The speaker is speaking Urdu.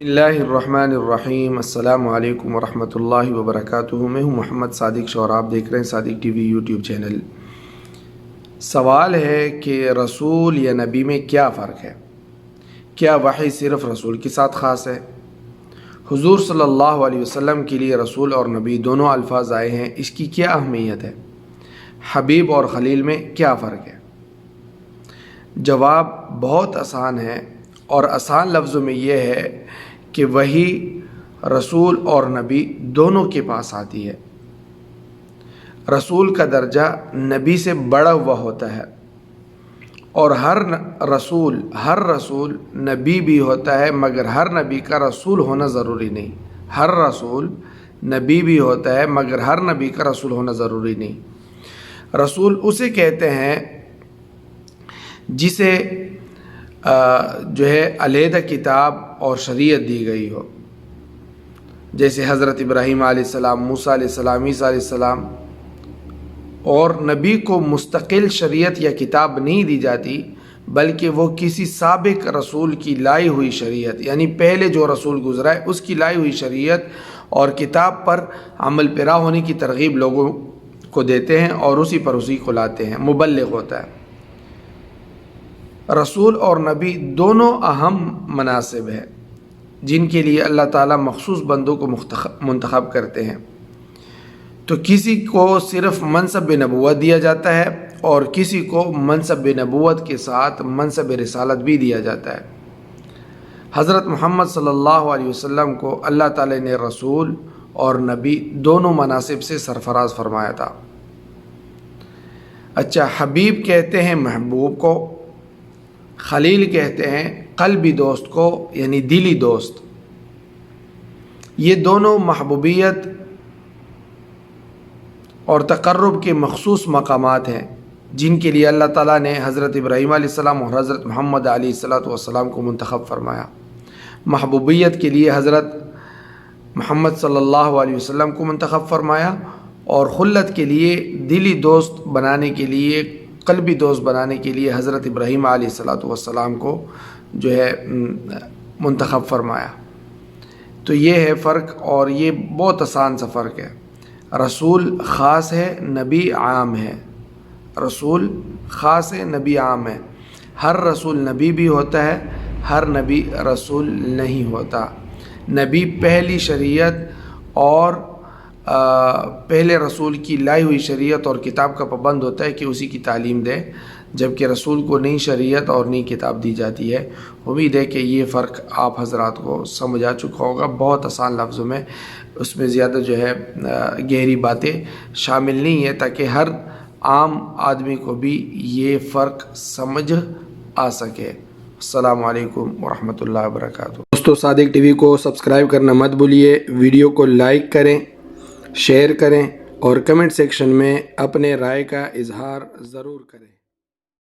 اللہ الرحمن الرحیم۔ السلام علیکم ورحمۃ اللہ وبرکاتہ۔ میں ہوں محمد صادق شاہ اور آپ دیکھ رہے ہیں صادق ٹی وی یوٹیوب چینل۔ سوال ہے کہ رسول یا نبی میں کیا فرق ہے؟ کیا وحی صرف رسول کے ساتھ خاص ہے؟ حضور صلی اللہ علیہ وسلم کے لیے رسول اور نبی دونوں الفاظ آئے ہیں، اس کی کیا اہمیت ہے؟ حبیب اور خلیل میں کیا فرق ہے؟ جواب بہت آسان ہے، اور آسان لفظوں میں یہ ہے کہ وہی رسول اور نبی دونوں کے پاس آتی ہے۔ رسول کا درجہ نبی سے بڑا ہوا ہوتا ہے، اور ہر رسول نبی بھی ہوتا ہے، مگر ہر نبی کا رسول ہونا ضروری نہیں۔ ہر رسول نبی بھی ہوتا ہے، مگر ہر نبی کا رسول ہونا ضروری نہیں۔ رسول اسے کہتے ہیں جسے علیحدہ کتاب اور شریعت دی گئی ہو، جیسے حضرت ابراہیم علیہ السلام، موسیٰ علیہ السلام، عیسیٰ علیہ السلام۔ اور نبی کو مستقل شریعت یا کتاب نہیں دی جاتی، بلکہ وہ کسی سابق رسول کی لائی ہوئی شریعت، یعنی پہلے جو رسول گزرا ہے اس کی لائی ہوئی شریعت اور کتاب پر عمل پیرا ہونے کی ترغیب لوگوں کو دیتے ہیں، اور اسی کو لاتے ہیں، مبلغ ہوتا ہے۔ رسول اور نبی دونوں اہم مناصب ہیں جن کے لیے اللہ تعالیٰ مخصوص بندوں کو منتخب کرتے ہیں۔ تو کسی کو صرف منصب نبوت دیا جاتا ہے، اور کسی کو منصب نبوت کے ساتھ منصب رسالت بھی دیا جاتا ہے۔ حضرت محمد صلی اللہ علیہ وسلم کو اللہ تعالیٰ نے رسول اور نبی دونوں مناصب سے سرفراز فرمایا تھا۔ اچھا، حبیب کہتے ہیں محبوب کو، خلیل کہتے ہیں قلبی دوست کو، یعنی دلی دوست۔ یہ دونوں محبوبیت اور تقرب کے مخصوص مقامات ہیں جن کے لیے اللہ تعالیٰ نے حضرت ابراہیم علیہ السلام اور حضرت محمد علیہ السلام کو منتخب فرمایا۔ محبوبیت کے لیے حضرت محمد صلی اللہ علیہ وسلم کو منتخب فرمایا، اور خلت کے لیے، دلی دوست بنانے کے لیے، قلبی دوست بنانے کے لیے حضرت ابراہیم علیہ السلام کو منتخب فرمایا۔ تو یہ ہے فرق، اور یہ بہت آسان سا فرق ہے۔ رسول خاص ہے، نبی عام ہے۔ رسول خاص ہے، نبی عام ہے۔ ہر رسول نبی بھی ہوتا ہے، ہر نبی رسول نہیں ہوتا۔ نبی پہلی شریعت اور پہلے رسول کی لائی ہوئی شریعت اور کتاب کا پابند ہوتا ہے کہ اسی کی تعلیم دے، جبکہ رسول کو نئی شریعت اور نئی کتاب دی جاتی ہے۔ امید ہے کہ یہ فرق آپ حضرات کو سمجھ آ چکا ہوگا، بہت آسان لفظوں میں، اس میں زیادہ گہری باتیں شامل نہیں ہیں، تاکہ ہر عام آدمی کو بھی یہ فرق سمجھ آ سکے۔ السلام علیکم ورحمۃ اللہ وبرکاتہ۔ دوستو، صادق ٹی وی کو سبسکرائب کرنا مت بھولیے، ویڈیو کو لائک کریں، شیئر کریں، اور کمنٹ سیکشن میں اپنے رائے کا اظہار ضرور کریں۔